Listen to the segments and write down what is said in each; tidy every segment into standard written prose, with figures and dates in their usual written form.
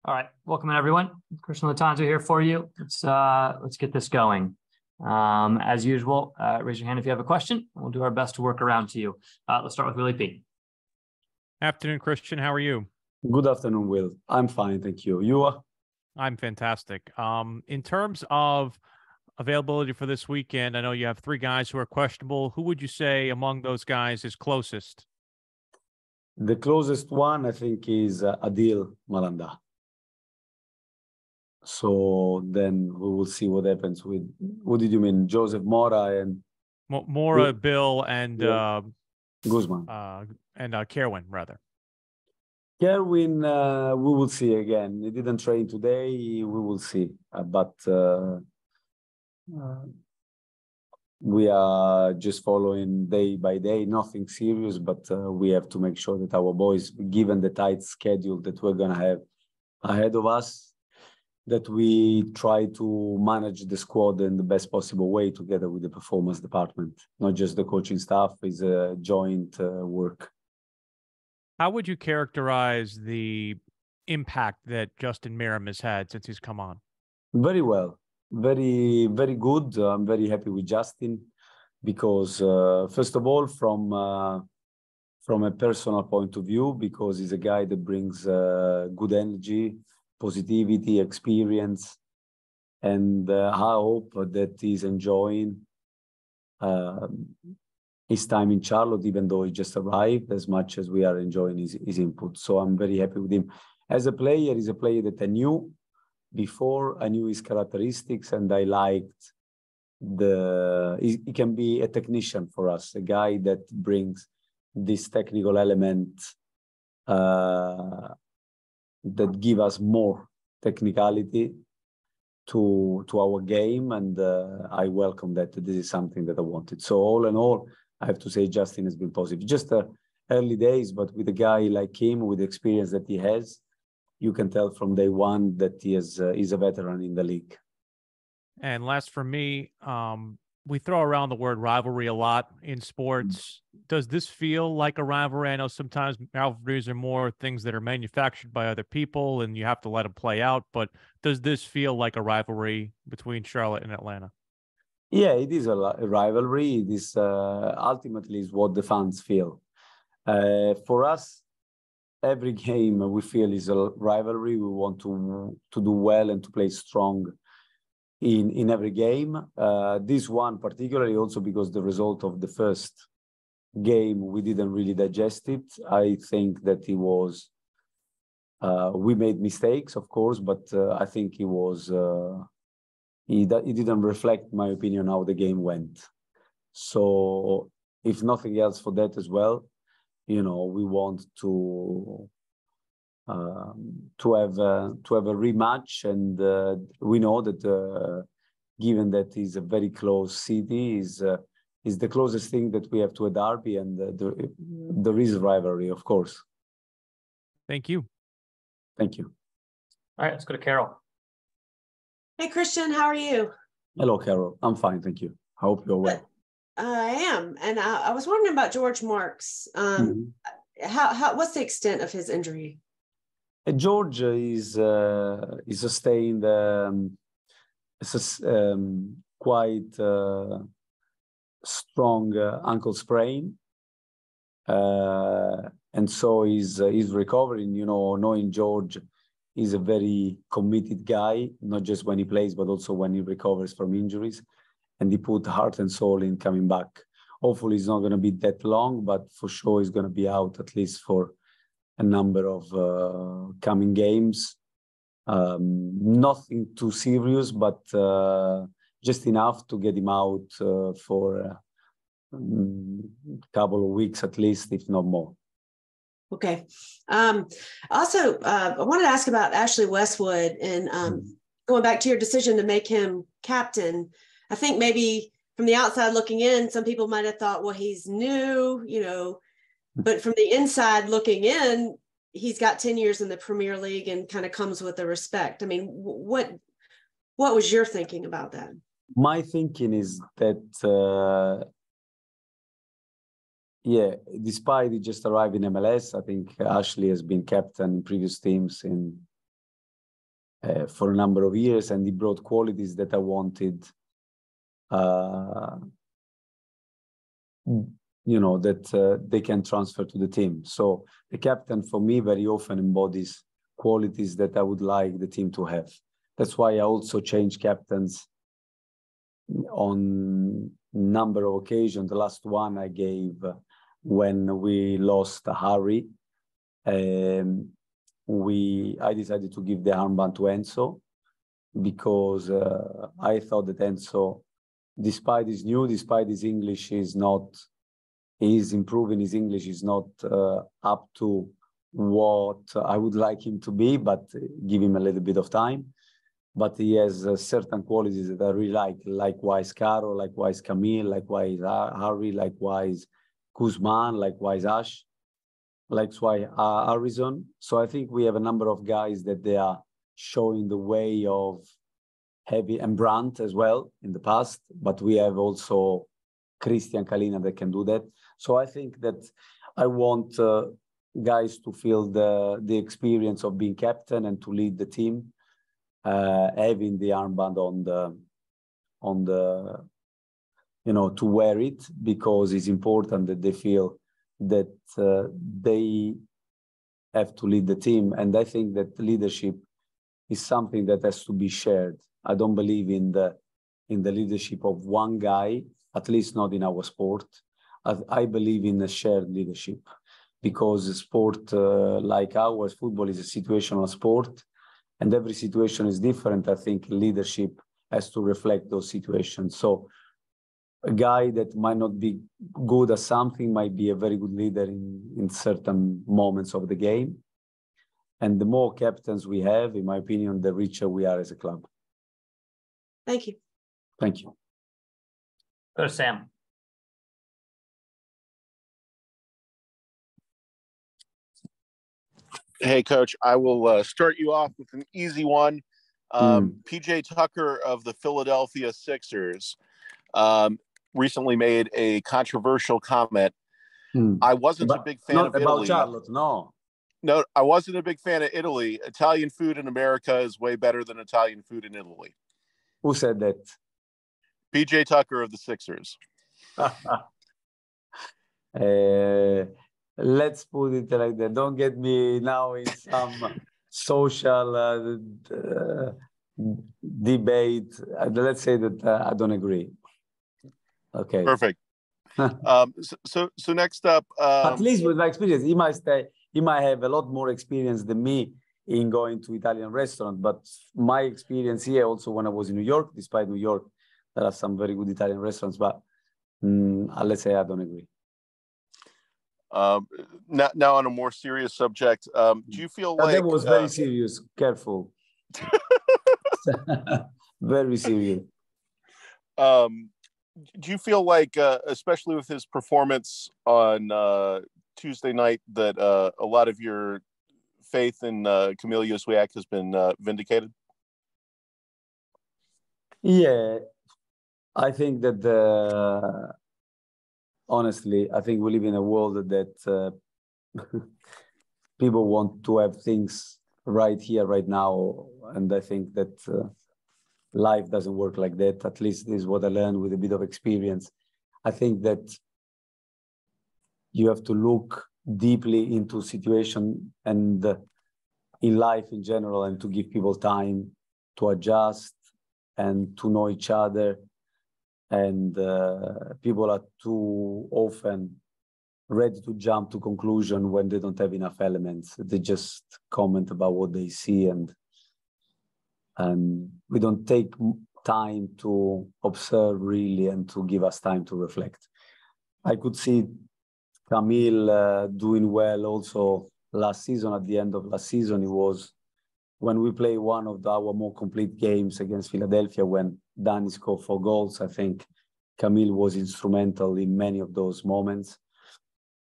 All right, welcome in everyone. Christian Lattanzio here for you. Let's get this going. As usual, raise your hand if you have a question. We'll do our best to work around to you. Let's start with Willie P. Afternoon, Christian. How are you? Good afternoon, Will. I'm fine, thank you. You are? I'm fantastic. In terms of availability for this weekend, I know you have 3 guys who are questionable. Who would you say among those guys is closest? The closest one, I think, is Adil Malanda. So then we will see what happens with, what did you mean, Joseph Mora and... Mora, Bill, and Guzman. And Kerwin, rather. Kerwin, we will see again. He didn't train today. We will see. We are just following day by day, nothing serious, but we have to make sure that our boys, given the tight schedule that we're going to have ahead of us, that we try to manage the squad in the best possible way together with the performance department, not just the coaching staff. Is a joint work. How would you characterize the impact that Justin Meram has had since he's come on? Very well. Very, very good. I'm very happy with Justin because, first of all, from a personal point of view, because he's a guy that brings good energy, positivity, experience, and I hope that he's enjoying his time in Charlotte, even though he just arrived, as much as we are enjoying his input. So I'm very happy with him. As a player, he's a player that I knew before. I knew his characteristics, and I liked he can be a technician for us, a guy that brings this technical element that give us more technicality to our game, and I welcome that. This is something that I wanted. So all in all, I have to say Justin has been positive. Just early days, but with a guy like him, with the experience that he has, you can tell from day one that he's a veteran in the league. And last for me, we throw around the word rivalry a lot in sports. Does this feel like a rivalry? I know sometimes rivalries are more things that are manufactured by other people and you have to let them play out, but does this feel like a rivalry between Charlotte and Atlanta? Yeah, it is a rivalry. It is ultimately is what the fans feel. For us, every game we feel is a rivalry. We want to do well and to play strong in every game. This one particularly also because the result of the first game, we didn't really digest it. I think that it was, we made mistakes, of course, but I think it was, it didn't reflect, my opinion, how the game went. So if nothing else for that as well, you know, we want to have a rematch, and we know that given that it's a very close city, is the closest thing that we have to a derby, and there is rivalry, of course. Thank you. Thank you. All right, let's go to Carol. Hey, Christian, how are you? Hello, Carol. I'm fine, thank you. I hope you're well. I am, and I was wondering about George Marks. What's the extent of his injury? George is sustained quite strong ankle sprain, and so he's recovering. You know, knowing George, he's a very committed guy, not just when he plays, but also when he recovers from injuries, and he put heart and soul in coming back. Hopefully, it's not going to be that long, but for sure, he's going to be out at least for a number of coming games. Nothing too serious, but just enough to get him out for a couple of weeks at least, if not more. Okay. Also, I wanted to ask about Ashley Westwood and going back to your decision to make him captain. I think maybe from the outside looking in, some people might have thought, well, he's new, you know, but from the inside looking in, he's got 10 years in the Premier League and kind of comes with the respect. I mean, what was your thinking about that? My thinking is that, despite he just arrived in MLS, I think Ashley has been captain in previous teams in for a number of years, and he brought qualities that I wanted, that they can transfer to the team. So the captain, for me, very often embodies qualities that I would like the team to have. That's why I also change captains on number of occasions. The last one I gave when we lost Harry. I decided to give the armband to Enzo because I thought that Enzo, despite his English he's improving his English, is not up to what I would like him to be, but give him a little bit of time. But he has certain qualities that I really like, likewise Caro, likewise Camille, likewise Harry, likewise Guzman, likewise Ash, likewise Harrison. So I think we have a number of guys that they are showing the way of heavy, and Brandt as well in the past, but we have also Christian Kalina that can do that. So I think that I want guys to feel the experience of being captain and to lead the team, having the armband on the to wear it, because it's important that they feel that they have to lead the team. And I think that leadership is something that has to be shared. I don't believe in the leadership of one guy, at least not in our sport. I believe in a shared leadership, because a sport like ours, football, is a situational sport, and every situation is different. I think leadership has to reflect those situations. So a guy that might not be good at something might be a very good leader in certain moments of the game. And the more captains we have, in my opinion, the richer we are as a club. Thank you. Thank you. Go to Sam. Hey, Coach, I will start you off with an easy one. PJ Tucker of the Philadelphia Sixers recently made a controversial comment. I wasn't a big fan of Italy. Charlotte, no. No, I wasn't a big fan of Italy. Italian food in America is way better than Italian food in Italy. Who said that? PJ Tucker of the Sixers. Let's put it like that. Don't get me now in some social debate. Let's say that I don't agree. Okay. Perfect. So next up, at least with my experience, he might have a lot more experience than me in going to Italian restaurants. But my experience here, also when I was in New York, despite New York, there are some very good Italian restaurants. But let's say I don't agree. Now on a more serious subject, do you feel like that was very serious? Careful. Very serious. Do you feel like, especially with his performance on Tuesday night, that a lot of your faith in Camille Joswiak has been vindicated? Yeah, I think that honestly, I think we live in a world that people want to have things right here, right now. And I think that life doesn't work like that. At least this is what I learned with a bit of experience. I think that you have to look deeply into situation and in life in general, and to give people time to adjust and to know each other. And people are too often ready to jump to conclusion when they don't have enough elements. They just comment about what they see, and we don't take time to observe really and to give us time to reflect. I could see Camille doing well also last season. At the end of last season, it was when we played one of our more complete games against Philadelphia, when Danny scored 4 goals. I think Camille was instrumental in many of those moments.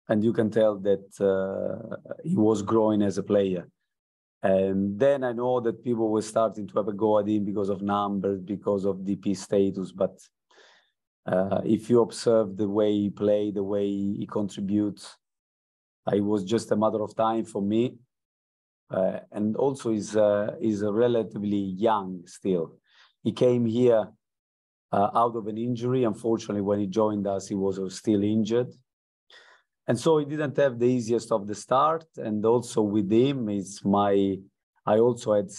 And you can tell that he was growing as a player. And then I know that people were starting to have a go at him because of numbers, because of DP status. But if you observe the way he played, the way he contributes, it was just a matter of time for me and also is relatively young still. He came here out of an injury. Unfortunately, when he joined us, he was still injured. And so he didn't have the easiest of the start. And also with him, I also had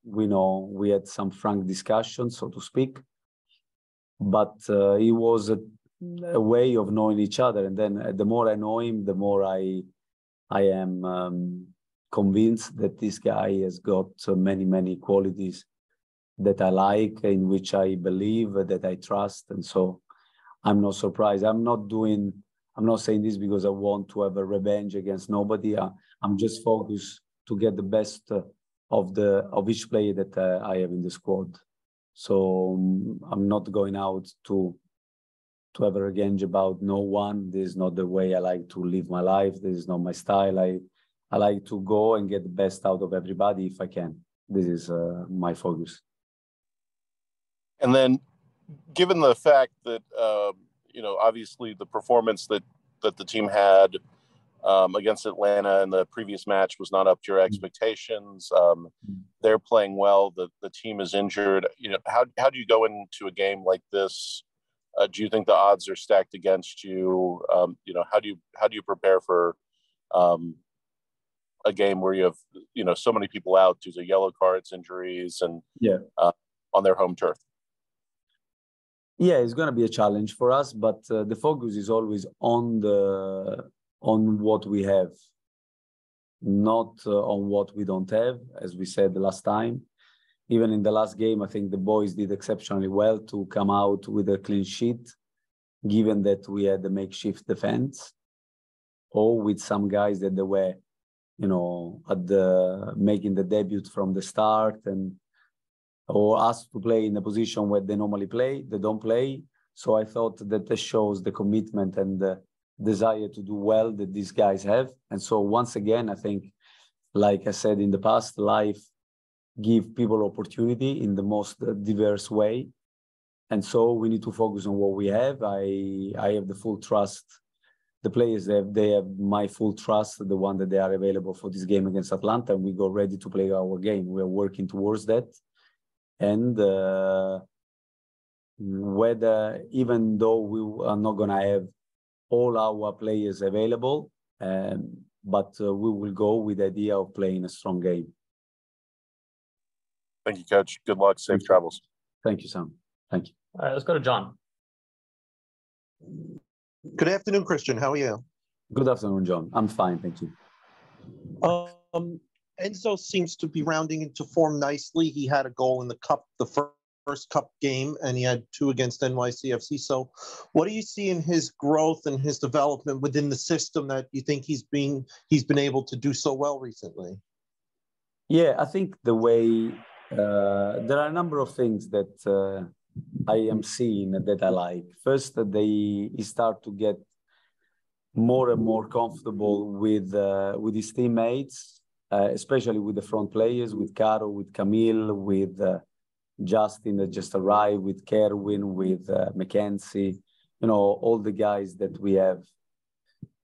we had some frank discussions, so to speak. But it was a way of knowing each other. And then the more I know him, the more I am convinced that this guy has got many, many qualities that I like, in which I believe, that I trust. And so I'm not surprised. I'm not saying this because I want to have a revenge against nobody. I'm just focused to get the best of each player that I have in the squad. So I'm not going out to have a revenge about no one. This is not the way I like to live my life. This is not my style. I like to go and get the best out of everybody if I can. This is my focus. And then, given the fact that obviously the performance that the team had against Atlanta in the previous match was not up to your expectations. They're playing well. The team is injured. How do you go into a game like this? Do you think the odds are stacked against you? How do you prepare for a game where you have so many people out due to yellow cards, injuries, and on their home turf? Yeah, it's going to be a challenge for us, but the focus is always on what we have, not on what we don't have, as we said the last time. Even in the last game, I think the boys did exceptionally well to come out with a clean sheet, given that we had the makeshift defense, or with some guys that they were, making the debut from the start, or asked to play in a position where they normally play, they don't play. So I thought that shows the commitment and the desire to do well that these guys have. And so once again, I think, like I said in the past, life give people opportunity in the most diverse way. And so we need to focus on what we have. I have the full trust. The players, they have my full trust, the one that they are available for this game against Atlanta, and we go ready to play our game. We are working towards that. And whether, even though we are not going to have all our players available, but we will go with the idea of playing a strong game. Thank you, Coach. Good luck. Safe travels. Thank you, Sam. Thank you. All right, let's go to John. Good afternoon, Christian. How are you? Good afternoon, John. I'm fine, thank you. Enzo seems to be rounding into form nicely. He had a goal in the cup, the first cup game, and he had 2 against NYCFC. So what do you see in his growth and his development within the system that you think he's been able to do so well recently? Yeah, I think the way there are a number of things that I am seeing that I like. First, he start to get more and more comfortable with his teammates, especially with the front players, with Caro, with Camille, with Justin that just arrived, with Kerwin, with Mackenzie, all the guys that we have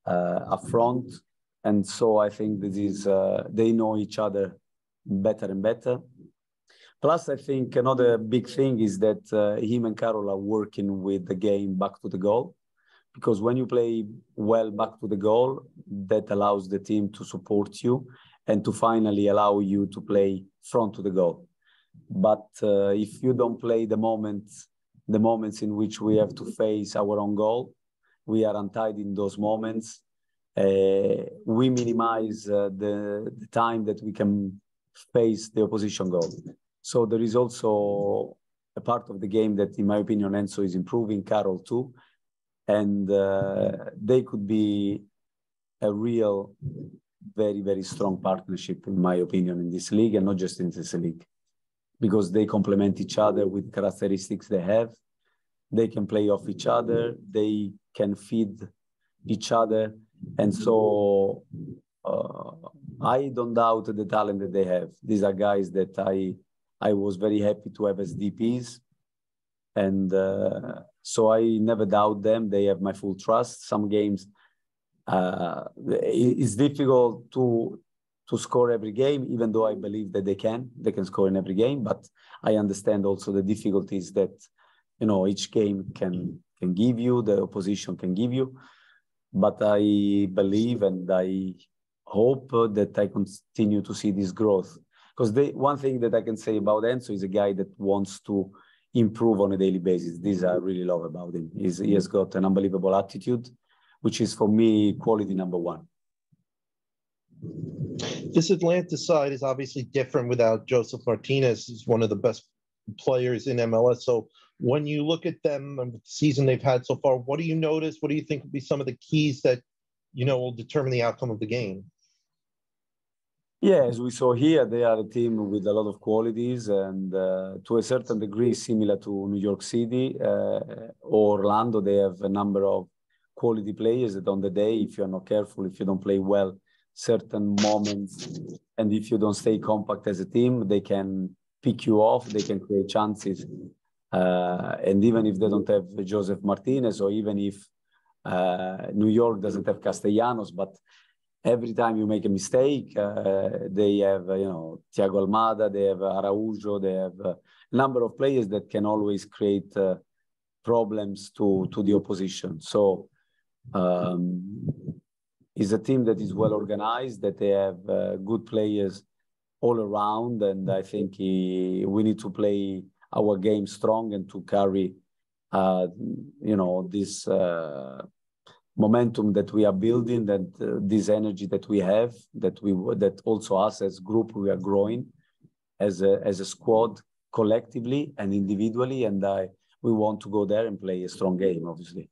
up front. And so I think this is, they know each other better and better. Plus, I think another big thing is that him and Carol are working with the game back to the goal. Because when you play well back to the goal, that allows the team to support you and to finally allow you to play front to the goal. But if you don't play the moments in which we have to face our own goal, we are untied in those moments. We minimize the time that we can face the opposition goal. So there is also a part of the game that, in my opinion, Enzo is improving, Carol too. And they could be a real, very, very strong partnership, in my opinion, in this league, and not just in this league, because they complement each other with characteristics they have. They can play off each other. They can feed each other. And so I don't doubt the talent that they have. These are guys that I was very happy to have as DPs. And so I never doubt them. They have my full trust. Some games, it's difficult to score every game, even though I believe that they can score in every game. But I understand also the difficulties that, each game can give you, the opposition can give you. But I believe and I hope that I continue to see this growth. Because one thing that I can say about Enzo is a guy that wants to improve on a daily basis. This I really love about him. He has got an unbelievable attitude, which is for me quality number one. This Atlanta side is obviously different without Joseph Martinez. He's one of the best players in MLS. So when you look at them and the season they've had so far, what do you notice? What do you think would be some of the keys that, will determine the outcome of the game? Yeah, as we saw here, they are a team with a lot of qualities and to a certain degree similar to New York City or Orlando. They have a number of quality players that on the day, if you're not careful, if you don't play well, certain moments, and if you don't stay compact as a team, they can pick you off, they can create chances. And even if they don't have Joseph Martinez, or even if New York doesn't have Castellanos, but every time you make a mistake, they have, Thiago Almada, they have Araujo, they have a number of players that can always create problems to the opposition. So it's a team that is well organized, that they have good players all around, and I think we need to play our game strong and to carry, this momentum that we are building, that this energy that we have, that also us as group, we are growing as a squad collectively and individually, and we want to go there and play a strong game, obviously.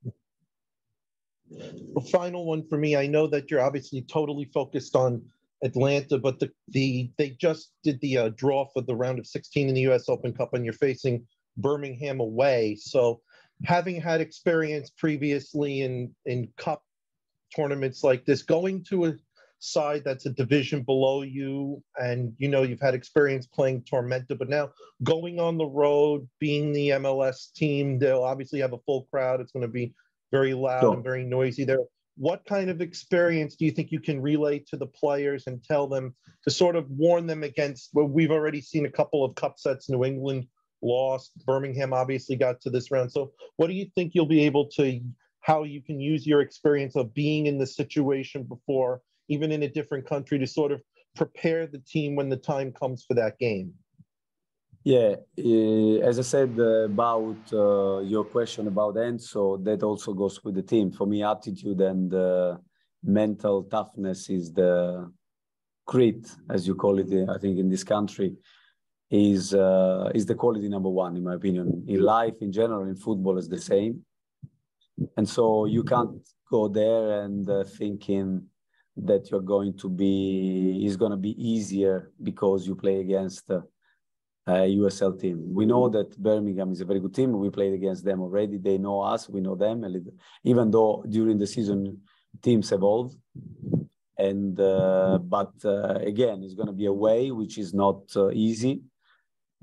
A final one for me. I know that you're obviously totally focused on Atlanta, but they just did the draw for the round of 16 in the U.S. Open Cup, and you're facing Birmingham away. So having had experience previously in cup tournaments like this, going to a side that's a division below you, and you've had experience playing Tormenta, but now going on the road, being the MLS team, they'll obviously have a full crowd. It's going to be very loud and very noisy there. What kind of experience do you think you can relay to the players and tell them to sort of warn them against? Well, we've already seen a couple of cup sets. New England lost. Birmingham obviously got to this round. So what do you think you'll be able to, how you can use your experience of being in the situation before, even in a different country, to sort of prepare the team when the time comes for that game? Yeah, as I said about your question about Enzo, that also goes with the team. For me, attitude and mental toughness is the grit, as you call it, I think, in this country, is the quality number one, in my opinion. In life, in general, in football, is the same. And so you can't go there and thinking that it's going to be easier because you play against USL team. We know that Birmingham is a very good team. We played against them already. They know us. We know them a little. Even though during the season teams evolve, and but again, it's going to be away, which is not easy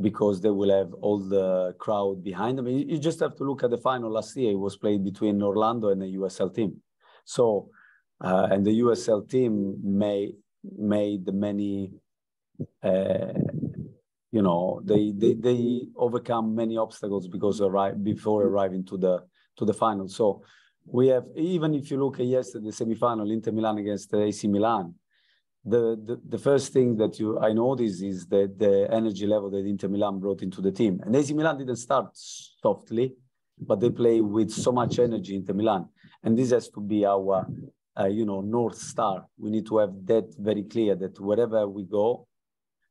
because they will have all the crowd behind them. You just have to look at the final last year. It was played between Orlando and the USL team. So and the USL team made many. They overcome many obstacles before arriving to the final. So we have, even if you look at yesterday, the semifinal, Inter Milan against AC Milan, the first thing that I noticed is that the energy level that Inter Milan brought into the team. And AC Milan didn't start softly, but they play with so much energy, Inter Milan. And this has to be our, North Star. We need to have that very clear, that wherever we go,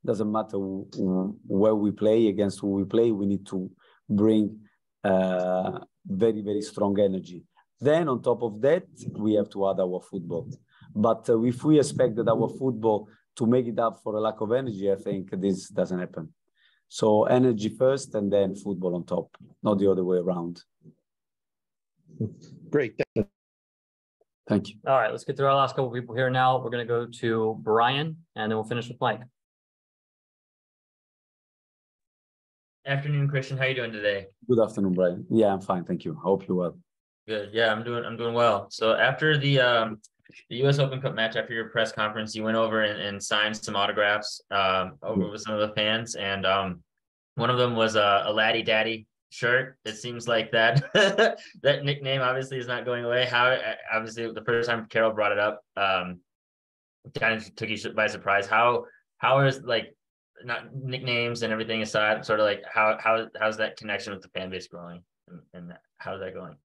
doesn't matter where we play, against who we play, we need to bring very, very strong energy. Then on top of that, we have to add our football. But if we expect that our football to make it up for a lack of energy, I think this doesn't happen. So energy first and then football on top, not the other way around. Great. Thank you. All right, let's get through our last couple of people here now. We're going to go to Brian, and then we'll finish with Mike. Afternoon, Christian. How are you doing today? Good afternoon, Brian. Yeah, I'm fine. Thank you. I hope you're well. Good. Yeah, I'm doing well. So after the the U.S. Open Cup match, after your press conference, you went over and signed some autographs over with some of the fans, and one of them was a Laddie Daddy shirt. It seems like that that nickname obviously is not going away. How obviously the first time Carol brought it up, kind of took you by surprise. How is like not nicknames and everything aside, sort of like how's that connection with the fan base growing, and how's that going?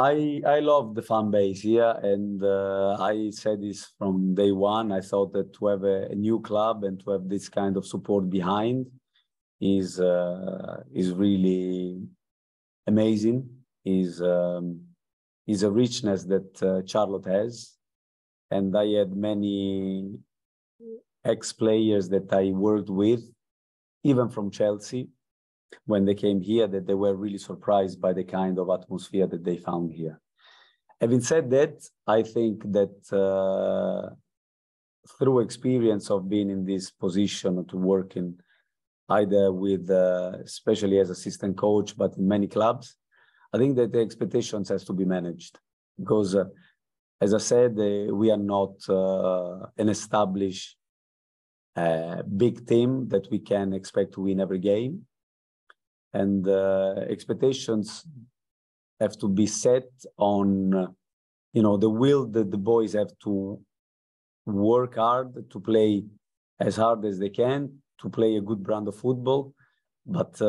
I love the fan base here, and I said this from day one. I thought that to have a new club and to have this kind of support behind is really amazing. Is a richness that Charlotte has, and I had many ex-players that I worked with, even from Chelsea, when they came here, that they were really surprised by the kind of atmosphere that they found here. Having said that, I think that through experience of being in this position to work in either with, especially as assistant coach, but in many clubs, I think that the expectations has to be managed because, as I said, we are not an established big team that we can expect to win every game. And expectations have to be set on, the will that the boys have to work hard, to play as hard as they can, to play a good brand of football. But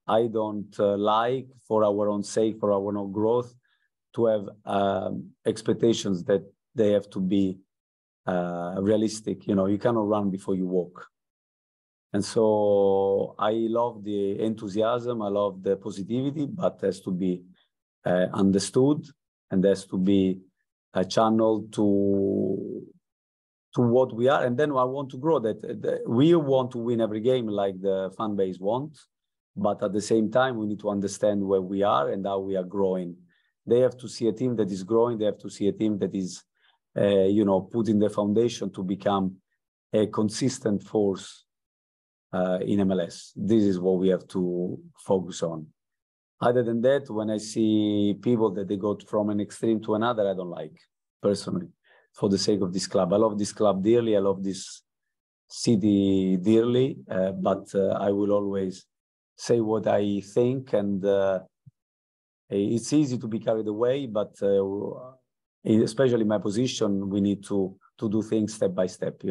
I don't like, for our own sake, for our own growth, to have expectations that they have to be realistic. You cannot run before you walk. And so I love the enthusiasm, I love the positivity, but has to be understood and has to be a channel to what we are. And then I want to grow that. We want to win every game like the fan base wants, but at the same time, we need to understand where we are and how we are growing. They have to see a team that is growing. They have to see a team that is, putting the foundation to become a consistent force in MLS. This is what we have to focus on. Other than that, when I see people that they go from an extreme to another, I don't like, personally, for the sake of this club. I love this club dearly. I love this city dearly, but I will always say what I think. And it's easy to be carried away, but especially in my position, we need to do things step by step,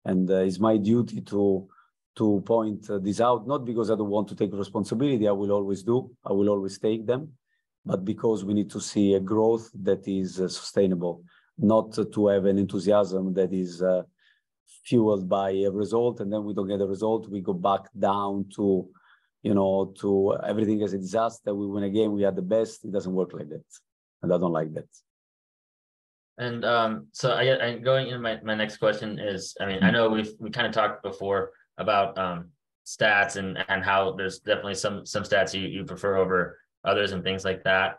and it's my duty to point this out, not because I don't want to take responsibility. I will always do. I will always take them, but because we need to see a growth that is sustainable, not to have an enthusiasm that is fueled by a result, and then we don't get a result. We go back down to, to everything as a disaster. We win a game, we are the best. It doesn't work like that, and I don't like that. And so I going into my next question is, I know we kind of talked before about stats and how there's definitely some stats you prefer over others and things like that.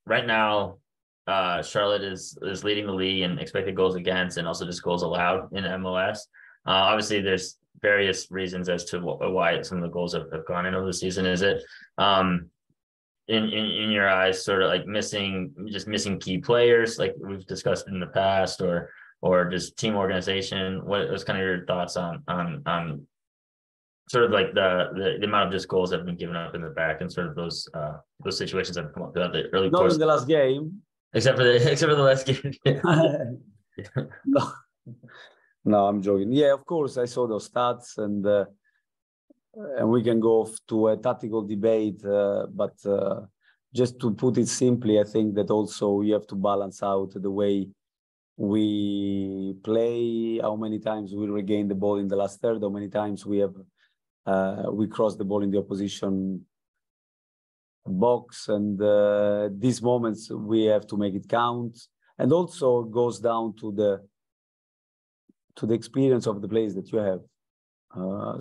Right now, Charlotte is leading the league in expected goals against and also just goals allowed in MLS. Obviously, there's various reasons as to why some of the goals have gone in over the season. Is it in your eyes sort of like missing key players like we've discussed in the past, or just team organization? What was kind of your thoughts on sort of like the amount of just goals that have been given up in the back and sort of those situations that have come up throughout the early Not in the last game. Except for the last game. No, I'm joking. Yeah, of course, I saw those stats, and we can go to a tactical debate. But just to put it simply, I think that also you have to balance out the way we play, how many times we regain the ball in the last third, how many times we cross the ball in the opposition box, and these moments we have to make it count. And also goes down to the experience of the players that you have.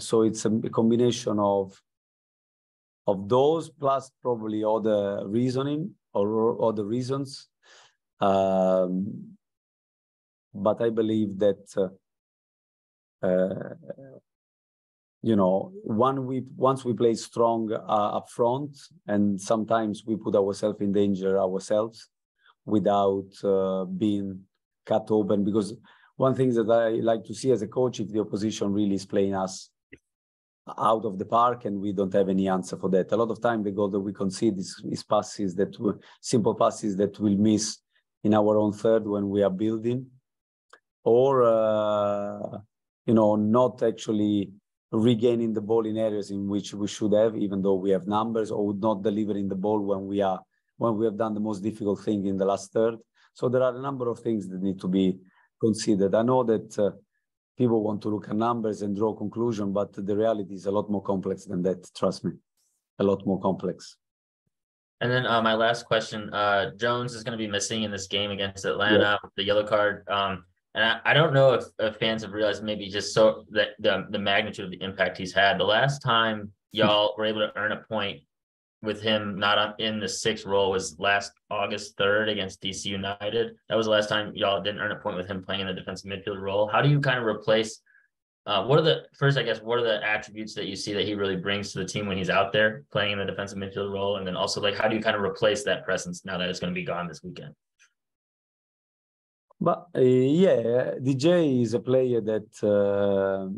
So it's a combination of those plus probably other reasoning or other reasons. But I believe that once we play strong up front, and sometimes we put ourselves in danger ourselves, without being cut open. Because one thing that I like to see as a coach, if the opposition really is playing us out of the park and we don't have any answer for that. A lot of time the goal that we concede is passes that simple passes that we'll miss in our own third when we are building, or not actually regaining the ball in areas in which we should have, even though we have numbers, or not delivering the ball when we have done the most difficult thing in the last third. So there are a number of things that need to be considered. I know that people want to look at numbers and draw conclusion, but the reality is a lot more complex than that. Trust me, a lot more complex. And then my last question, Jones is going to be missing in this game against Atlanta with the yellow card. And I don't know if fans have realized maybe just so that the magnitude of the impact he's had. The last time y'all were able to earn a point with him not in the sixth role was last August 3rd against DC United. That was the last time y'all didn't earn a point with him playing in the defensive midfield role. How do you kind of replace, what are the attributes that you see that he really brings to the team when he's out there playing in the defensive midfield role? And then also, like, how do you kind of replace that presence now that it's going to be gone this weekend? But DJ is a player that,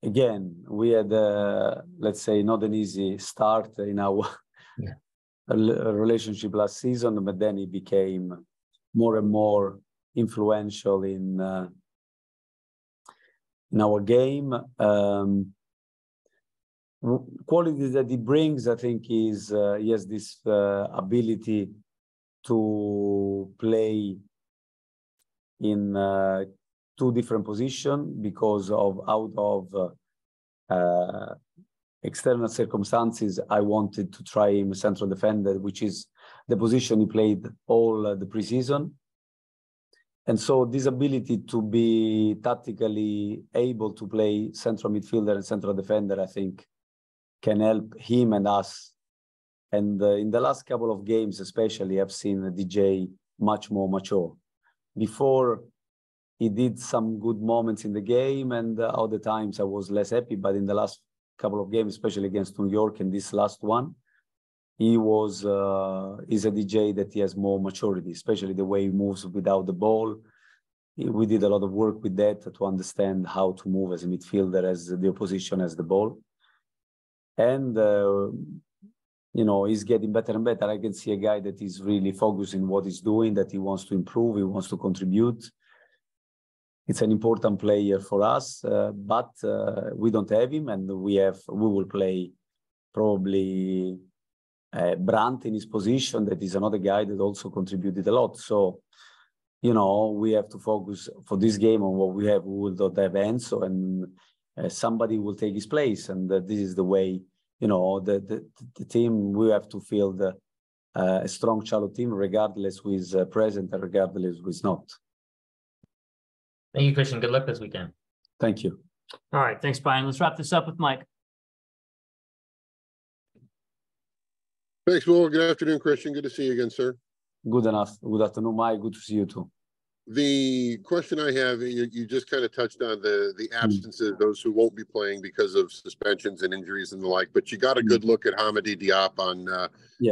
again, we had, let's say, not an easy start in our relationship last season, but then he became more and more influential in our game. Qualities that he brings, I think, is he has this ability to play in two different positions because out of external circumstances. I wanted to try him central defender, which is the position he played all the preseason. And so this ability to be tactically able to play central midfielder and central defender, I think, can help him and us. And in the last couple of games, especially, I've seen DJ much more mature. Before, he did some good moments in the game, and other times I was less happy. But in the last couple of games, especially against New York and this last one, he was is a DJ that he has more maturity, especially the way he moves without the ball. We did a lot of work with that to understand how to move as a midfielder as the opposition has the ball. And, he's getting better and better. I can see a guy that is really focusing what he's doing, that he wants to improve, he wants to contribute. It's an important player for us, but we don't have him, and we will play probably Brandt in his position. That is another guy that also contributed a lot. So, we have to focus for this game on what we have. We will not have Enzo, and somebody will take his place. And this is the way, the team, we have to field a strong shallow team, regardless who is present and regardless who is not. Thank you, Christian. Good luck this weekend. Thank you. All right. Thanks, Brian. Let's wrap this up with Mike. Thanks, Will. Good afternoon, Christian. Good to see you again, sir. Good enough. Good afternoon, Mike. Good to see you too. The question I have, you just kind of touched on the absences, those who won't be playing because of suspensions and injuries and the like, but you got a good look at Hamady Diop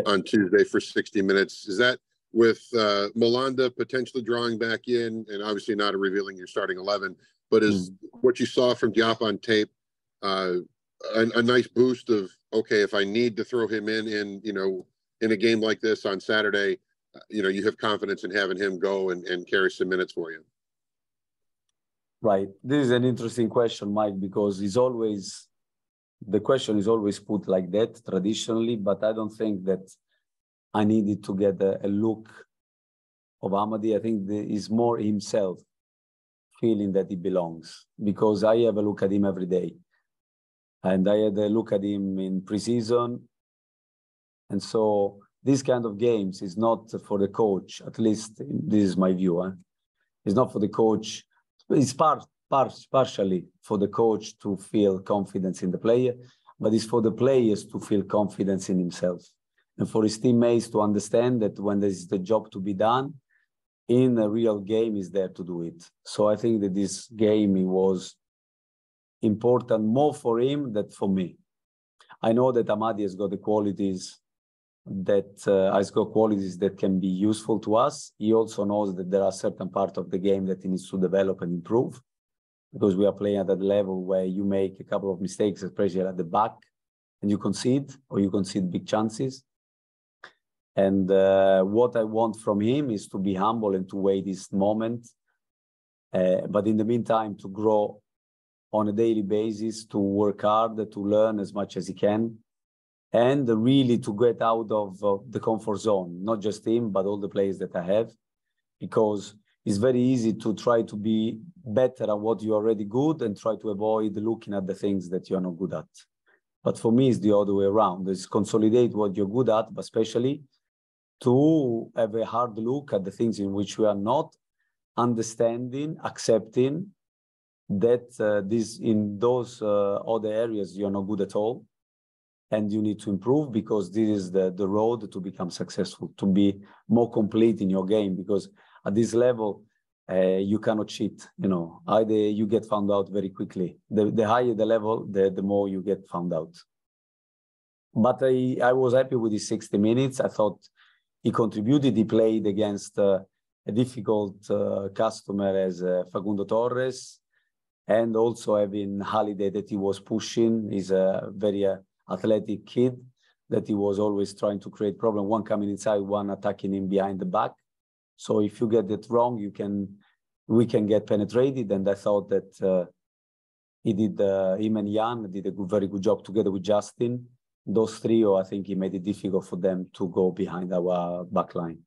on Tuesday for 60 minutes. Is that with Malanda potentially drawing back in, and obviously not revealing your starting 11, but is what you saw from Diop on tape a nice boost of, okay, if I need to throw him in a game like this on Saturday, you have confidence in having him go and carry some minutes for you? Right. This is an interesting question, Mike, because the question is always put like that traditionally, but I don't think that I needed to get a look of Hamady. I think it's more himself feeling that he belongs, because I have a look at him every day. And I had a look at him in preseason. And so this kind of games is not for the coach, at least this is my view. It's not for the coach. It's partially for the coach to feel confidence in the player, but it's for the players to feel confidence in himself. And for his teammates to understand that when there's the job to be done, in a real game is there to do it. So I think that this game, it was important more for him than for me. I know that Hamady has got the qualities that has got qualities that can be useful to us. He also knows that there are certain parts of the game that he needs to develop and improve, because we are playing at that level where you make a couple of mistakes, especially at the back, and you concede, or you concede big chances. And what I want from him is to be humble and to wait this moment. But in the meantime, to grow on a daily basis, to work hard, to learn as much as he can, and really to get out of the comfort zone, not just him, but all the players that I have, because it's very easy to try to be better at what you're already good and try to avoid looking at the things that you're not good at. But for me, it's the other way around. It's consolidate what you're good at, but especially to have a hard look at the things in which we are not, understanding, accepting that in those other areas you're not good at all, and you need to improve, because this is the road to become successful, to be more complete in your game, because at this level, you cannot cheat, either you get found out very quickly. The higher the level, the more you get found out. But I was happy with his 60 minutes. I thought he contributed. He played against a difficult customer as Facundo Torres, and also having Holiday that he was pushing. He's a very athletic kid that he was always trying to create problem, one coming inside, one attacking him behind the back. So if you get it wrong, we can get penetrated. And I thought that him and Jan did a very good job together with Justin. Those three, I think he made it difficult for them to go behind our back line.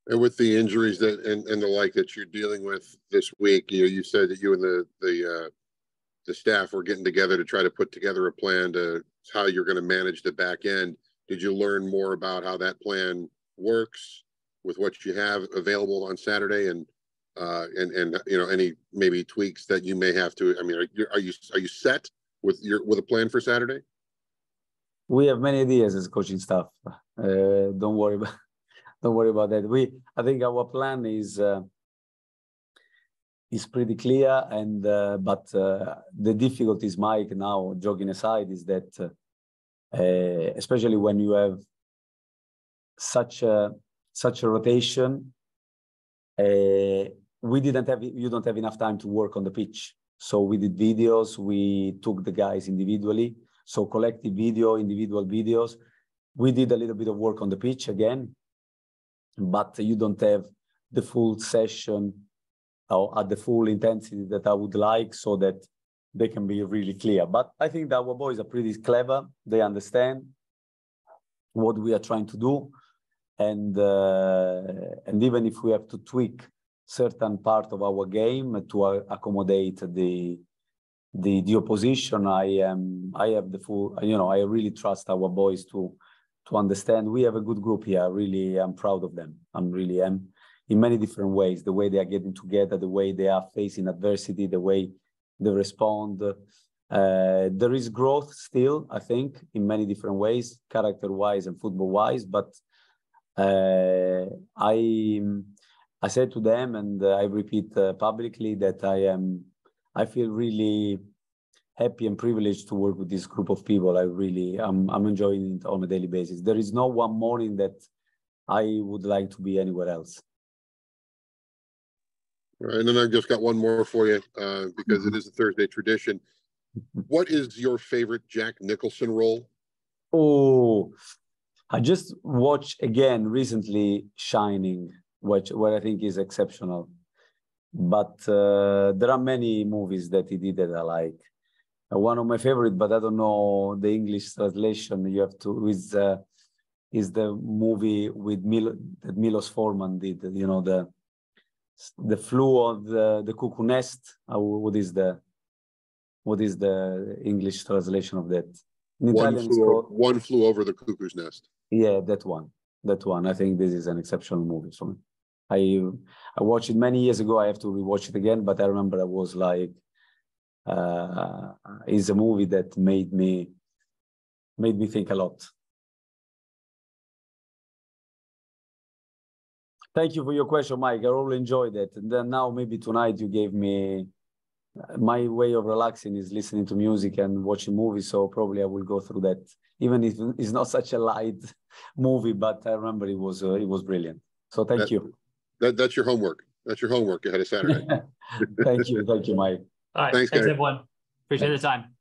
And with the injuries and the like that you're dealing with this week, you said that you and the staff were getting together to try to put together a plan to how you're going to manage the back end. Did you learn more about how that plan works with what you have available on Saturday, and any maybe tweaks that you may have to? I mean, are you set with a plan for Saturday? We have many ideas as coaching staff. Don't worry about that. I think our plan is pretty clear, and but the difficulties, Mike, now joking aside, is that especially when you have such a rotation, you don't have enough time to work on the pitch. So we did videos, we took the guys individually, so collective video, individual videos. We did a little bit of work on the pitch again, but you don't have the full session or at the full intensity that I would like, so that they can be really clear. But I think that our boys are pretty clever. They understand what we are trying to do. And even if we have to tweak certain part of our game to accommodate the opposition, I have the full, I really trust our boys to understand. We have a good group here. Really, I'm proud of them. I'm in many different ways, the way they are getting together, the way they are facing adversity, the way they respond. There is growth still, I think, in many different ways, character-wise and football-wise. But I said to them, and I repeat publicly, that I feel really happy and privileged to work with this group of people. I'm enjoying it on a daily basis. There is no one morning that I would like to be anywhere else. All right, and then I've just got one more for you, because it is a Thursday tradition. What is your favorite Jack Nicholson role? Oh, I just watched again recently Shining, which I think is exceptional. But there are many movies that he did that I like. One of my favorite, but I don't know the English translation. You have to is the movie with that Milos Forman did. The Flew of the Cuckoo Nest. What is the English translation of that? In Italian, it's called One Flew Over the Cuckoo's Nest. Yeah, that one. I think this is an exceptional movie for me. I watched it many years ago. I have to rewatch it again, but I remember I was like, it's a movie that made me think a lot. Thank you for your question, Mike. I really enjoyed it. And then now maybe tonight you gave me my way of relaxing is listening to music and watching movies. So probably I will go through that, even if it's not such a light movie. But I remember it was brilliant. So thank you. That's your homework. That's your homework ahead of Saturday. Thank you, Mike. All right, thanks everyone. Appreciate the time.